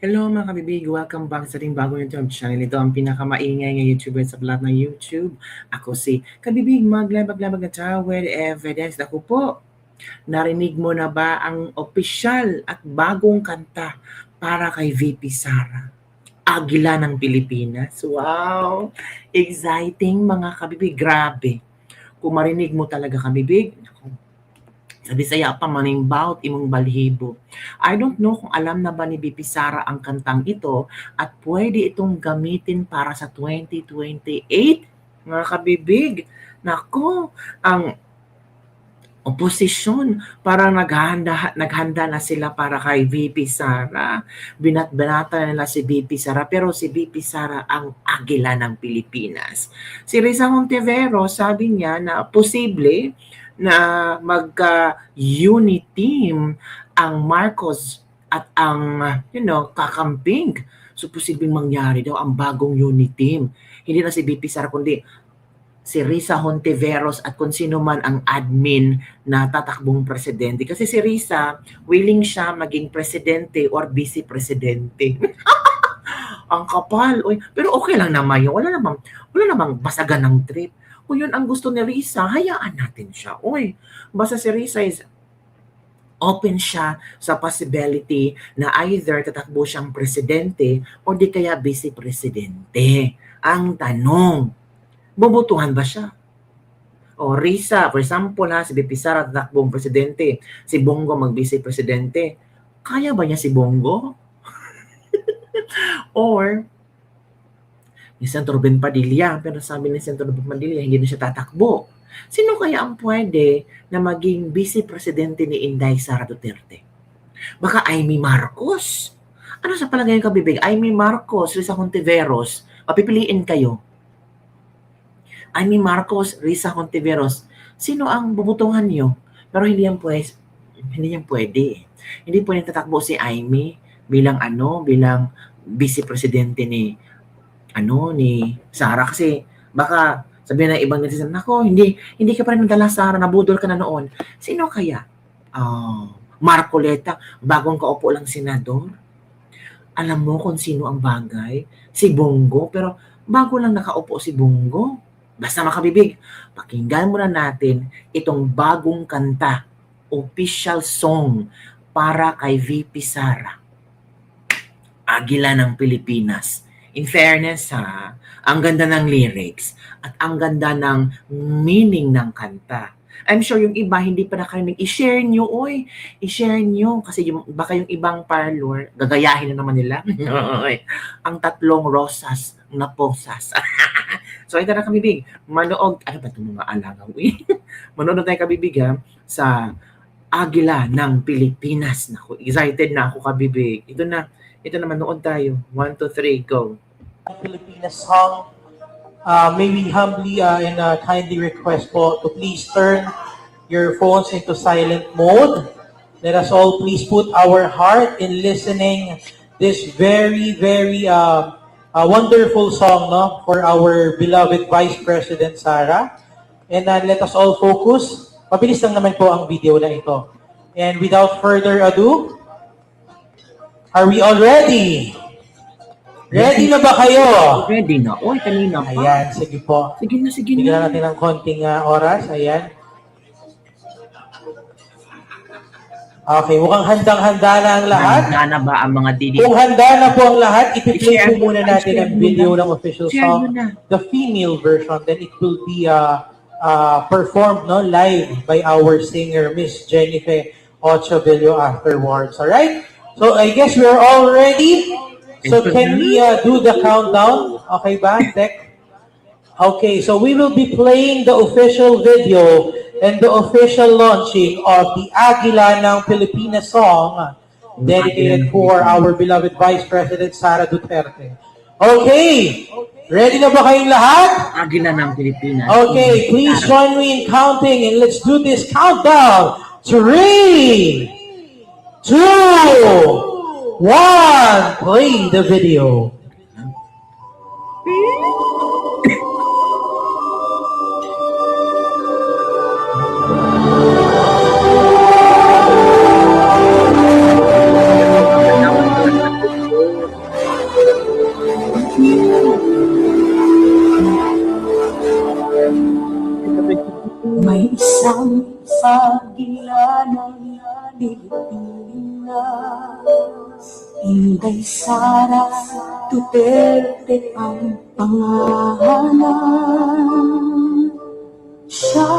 Hello mga kabibig, welcome back sa ating bagong YouTube channel. Ito ang pinakamaingay ng YouTuber sa lahat ng YouTube. Ako si Kabibig, maglabag-labag na tayo with evidence. Ako po, narinig mo na ba ang opisyal at bagong kanta para kay VP Sara? Agila ng Pilipinas. Wow! Exciting mga kabibig, grabe. Kung marinig mo talaga kabibig, sa Bisaya pa manimbaut imong balhibo. I don't know kung alam na ba ni BP Sara ang kantang ito at pwede itong gamitin para sa 2028 mga kabibig. Nako, ang oposisyon para naghanda na sila para kay VP Sara. Binat-banata nila si VP Sara pero si VP Sara ang agila ng Pilipinas. Si Risa Montevero sabi niya na posible na magka-unity team ang Marcos at ang kakamping. So posibleng mangyari daw ang bagong unity team. Hindi na si VP Sara kundi si Risa Hontiveros at kung sino man ang admin na tatakbong presidente. Kasi si Risa, willing siya maging presidente or vice-presidente. Ang kapal. Oy, pero okay lang naman yun. Wala namang basagan ng trip. Kung yun ang gusto ni Risa, hayaan natin siya. Oy, basta si Risa is open siya sa possibility na either tatakbo siyang presidente o di kaya vice-presidente. Ang tanong, bubutuhan ba siya? O Risa, for example si BP Sara tatakbong presidente, si Bongo mag-vice-presidente, kaya ba niya si Bongo? Or ni Senator Ben Padilla, pero sabi ni Senator Ben Padilla, hindi na siya tatakbo. Sino kaya ang pwede na maging vice-presidente ni Inday Sara Duterte? Baka Amy Marcos? Ano sa palagay ng kabibig? Amy Marcos, Risa Hontiveros, papipiliin kayo. Amy Marcos, Risa Hontiveros, sino ang bubutungan niyo? Pero hindi yan pwede. Hindi pwede tatakbo si Amy bilang vice-presidente ni Sara kasi baka sabihin ng ibang netizen, nako, hindi ka pa rin nadala Sara, nabudol ka na noon. Sino kaya? Marcoleta, bagong kaupo lang senador. Alam mo kung sino ang bagay? Si Bongo, pero bago lang nakaupo si Bongo. Basta makabibig, pakinggan muna natin itong bagong kanta, official song para kay VP Sara. Agila ng Pilipinas. In fairness ang ganda ng lyrics at ang ganda ng meaning ng kanta. I'm sure yung iba hindi pa nakarinig. I-share nyo, i-share nyo. Kasi baka yung ibang parlor, gagayahin na naman nila. Ang tatlong rosas na posas. So ito na kabibig, manood, ano ba itong mga alagaw? Manood na tayo kabibig sa Agila ng Pilipinas. Naku, excited na ako kabibig. Ito na manood tayo. 1, 2, 3, go. Pilipinas song. May we humbly and kindly request po to please turn your phones into silent mode. Let us all please put our heart in listening this very, very wonderful song for our beloved Vice President Sara. And let us all focus. Mabilis lang naman po ang video na ito. And without further ado, are we all ready? Ready na ba kayo? Ready na. Oy, kanina pa. Ayan, sige po. Sige na. Bigyan natin ng konting oras. Ayan. Okay, mukhang handang-handa na ang lahat. Handa na ba ang mga didi? Kung handa na po ang lahat, ipi-play po muna natin ang video ng official song, the female version. Then it will be performed live by our singer, Miss Jennifer Ochovillo afterwards. Alright? So I guess we're all ready. So can we do the countdown? Okay ba, Tech? Okay, so we will be playing the official video and the official launching of the Agila ng Pilipinas song dedicated for our beloved Vice President Sara Duterte. Okay, ready na ba kayong lahat? Agila ng Pilipinas. Okay, please join me in counting and let's do this countdown. 3, 2, 1, play the video. isang sagila ng Pilipinas. Inday Sara Duterte ang pangalan. Siya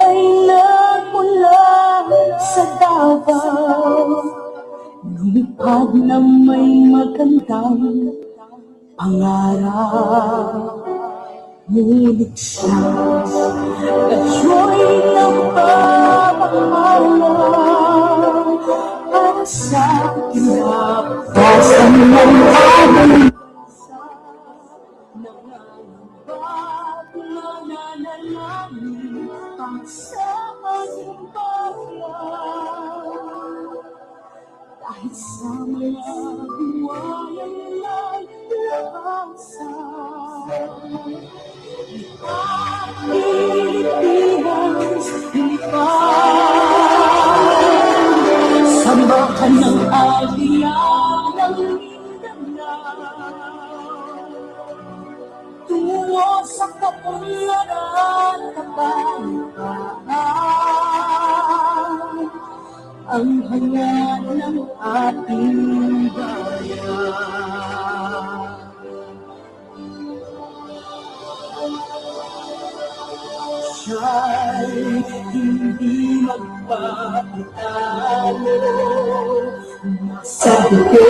ay nagmula sa Davao, lumipad na may magandang pangarap. Ngunit siya na-joy ng pamamahalan para sa kinabukasan ng ating bansa. Nangangambag na nanalangin ang sa ating bayan. Dahil sa mga buwayan ng labasan, Pilipinas, lipad, sambahan ng aliyang ng Mindanao, tungo sa kaunlaran at kapayapaan, ang hangad ng ating bayan. Siya'y hindi magpapatalo, sa dugo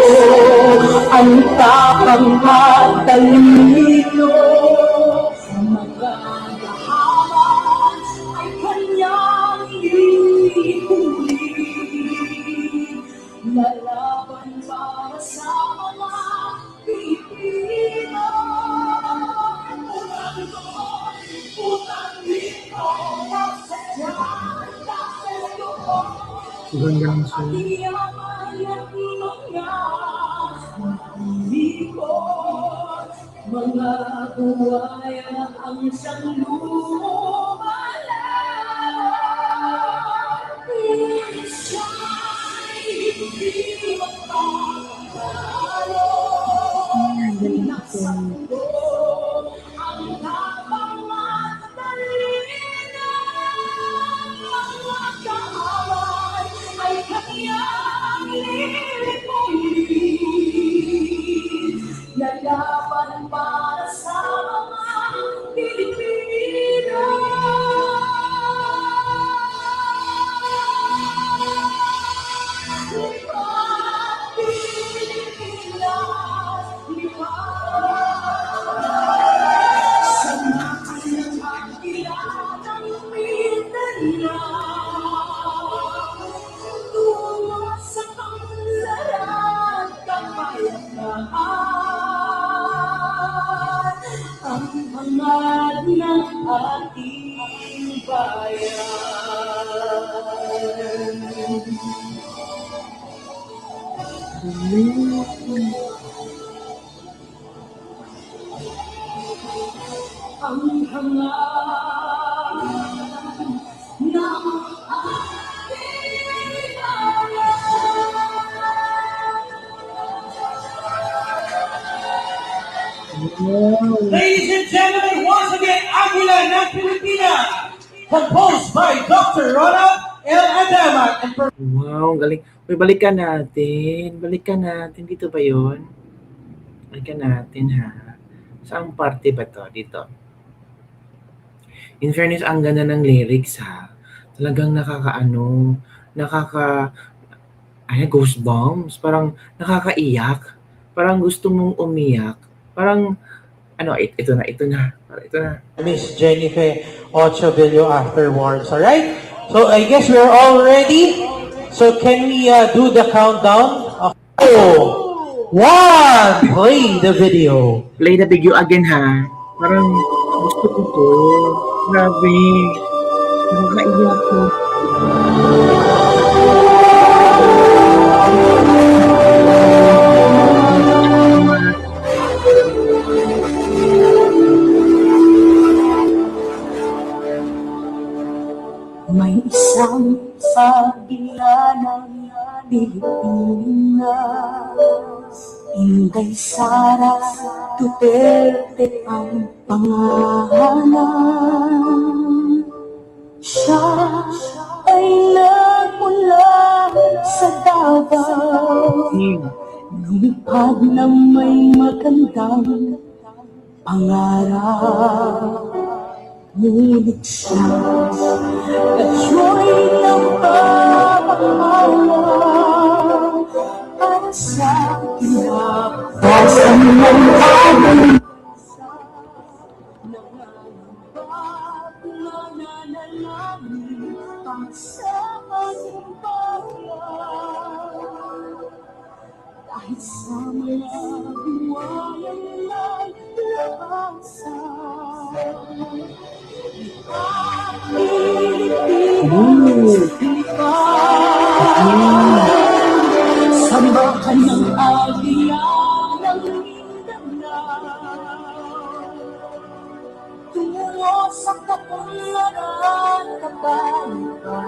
ang tapang at talino. Mga gahaman ay kanyang ihuli, lalaban para sa mga Pilipino. Hanggang sa mga buwaya ang siyang lumalang. Siya'y hindi magpapatalo, nasa dugo ang tapang at talino. Mga kaaway ay kanyang lilipulin, lalaban para sa mga Pilipino. Lipad, Pilipinas, lipad, samahan ng agila ng Mindanao, tungo sa kaunlaran at kapayapaan, ang hangad ng ating bayan. Ang hangad ng ating bayan. Ladies and gentlemen, once again, Aguila ng Pilipinas, composed by Dr. Ronald L. Adamat and wow, galing. Uy, balikan natin. Balikan natin. Dito ba yun? Balikan natin, ha? Saang parte ba to? Dito. In fairness, ang ganda ng lyrics, ha? Talagang goosebumps. Parang nakakaiyak. Parang gusto mong umiyak. Parang, ito na. Miss Jennifer Ochovillo afterwards, alright? So I guess we're all ready. So can we do the countdown? One! Play the video. Play the video again, ha? Parang gusto ko to. Grabe. Nakakaiyak ko. May isang sagila ng Pilipinas, Inday Sara Duterte ang pangalan. Siya ay nagmula sa Davao, lumipad na may magandang pangarap. Ngunit siya kayo'y napapakala para sa kinabukasan ng ating nananalangin para sa ating bayan. Kahit sa mga buwayan ng labasan, sambahan ng agya ng Mindanao, tungo sa kapunlaran kapayapaan,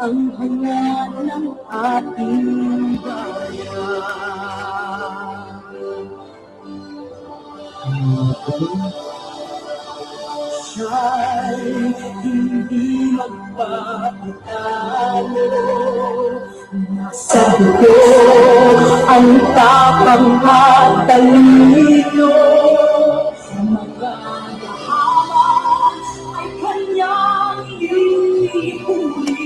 ang hangad ng ating bayan. Siya'y hindi magpapatalo, nasa dugo ang tapang at talino. Mga yaman ay kanyang ihuli,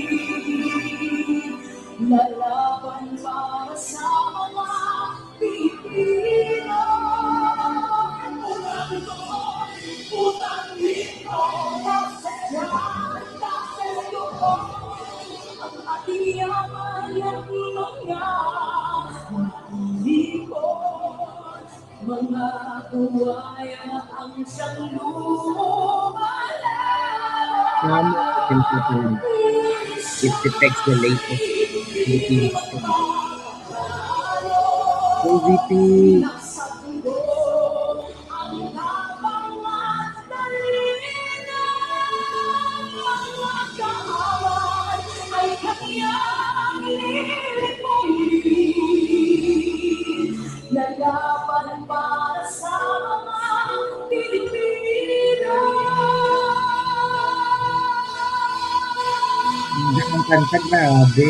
lalaban para sa mga Pilipino. Utang dito, kasadyan, kasaluhan, ang ating yaman at mga lipon. Mga buwaya ang siyang lumalaban. It depicts the latest Philippine history. OVP. Lalaban para sa mga Pilipino. Hindi ang kanta, grabe.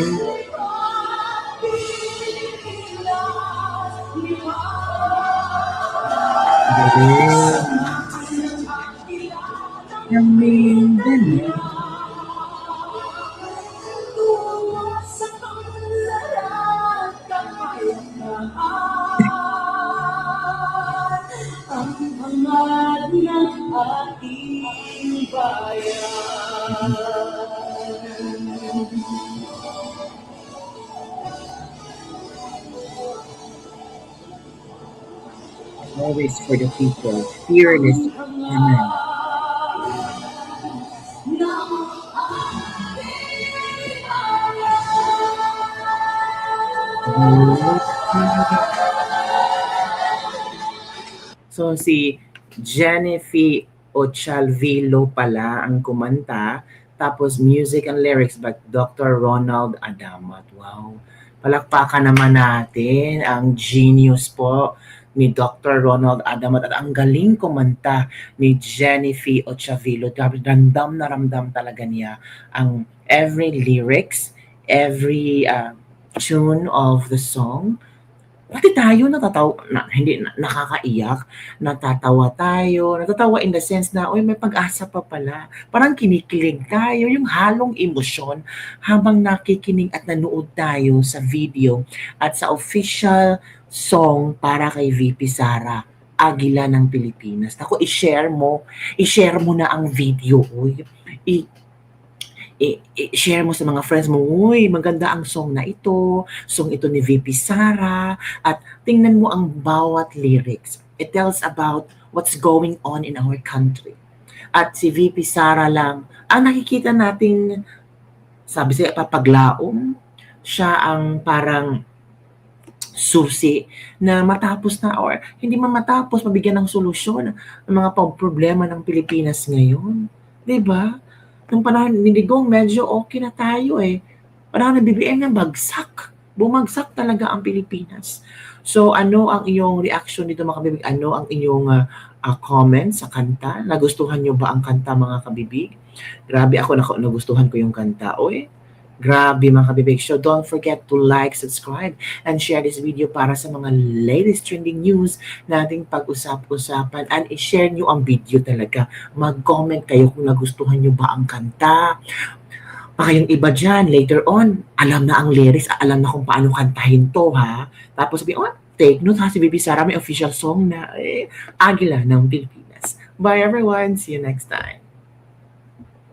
Yung Mindanao. Ang hangad ng ating bayan. Always for the people. Fearless. Amen. So si Jennifer Ochalvilo pala ang kumanta, tapos music and lyrics by Dr. Ronald Adamat. Wow. Palakpakan naman natin ang genius po ni Dr. Ronald Adamat at ang galing kumanta ni Jennifer Ochavilo. Ramdam na ramdam talaga niya ang every lyrics, every tune of the song. Pati tayo natatawa, hindi nakakaiyak, natatawa in the sense na, uy, may pag-asa pa pala. Parang kinikilig tayo, yung halong emosyon habang nakikinig at nanood tayo sa video at sa official song para kay VP Sara, Agila ng Pilipinas. Ako, i-share mo na ang video, uy. I-share mo sa mga friends mo, uy, maganda ang song ito ni VP Sara, at tingnan mo ang bawat lyrics. It tells about what's going on in our country. At si VP Sara lang, ang nakikita nating, sabi siya, papaglaom, siya ang parang susi na matapos na or hindi man matapos, mabigyan ng solusyon ang mga problema ng Pilipinas ngayon. 'Di ba? Nung panahon ni Digong, medyo okay na tayo eh. Panahon ng BBM na bagsak. Bumagsak talaga ang Pilipinas. So ano ang iyong reaction dito mga kabibig? Ano ang inyong comment sa kanta. Nagustuhan nyo ba ang kanta, mga kabibig? Grabe ako, nagustuhan ko yung kanta. Oy, grabe mga kabibig. So don't forget to like, subscribe, and share this video para sa mga latest trending news nating pag-usap-usapan. And i-share nyo ang video talaga. Mag-comment kayo kung nagustuhan nyo ba ang kanta. Baka yung iba dyan, later on, alam na ang lyrics, alam na kung paano kantahin to, ha? Tapos sabi, take note ha, si Bibi Sara may official song na Agila ng Pilipinas. Bye everyone, see you next time.